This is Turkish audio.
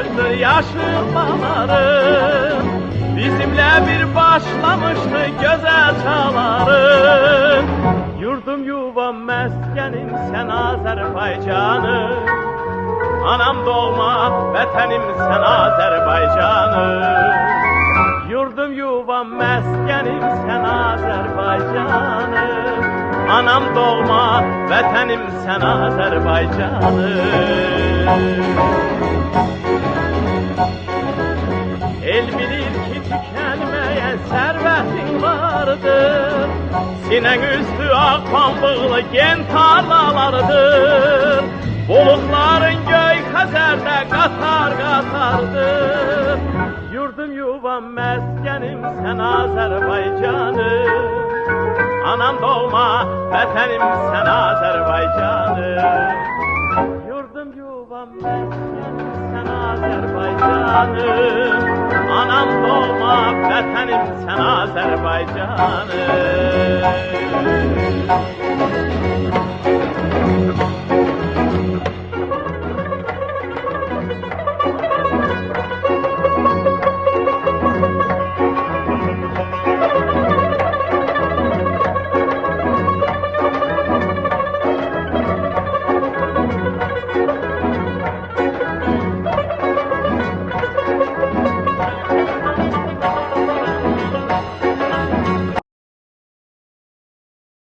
yaşanmıştır yaşlıların, bizimle bir başlamıştı güzel çağların. Yurdum yuvam meskenim sen Azerbaycanım, anam doğma vətənim sen Azerbaycanım. Yurdum yuvam meskenim sen Azerbaycanım, anam doğma vətənim sen Azerbaycanım. El bilir ki tükenmeyen servetin vardır, sinen üstü ak pambıqlı gen tarlalardır. Bulutların göy xəzərdə qatar qatardır. Yurdum yuvam meskenim sen Azerbaycanım, anam doğma vətənim sen Azerbaycanım. Yurdum yuvam meskenim sen Azerbaycanım, anam doğma vətənim sen Azerbaycanım.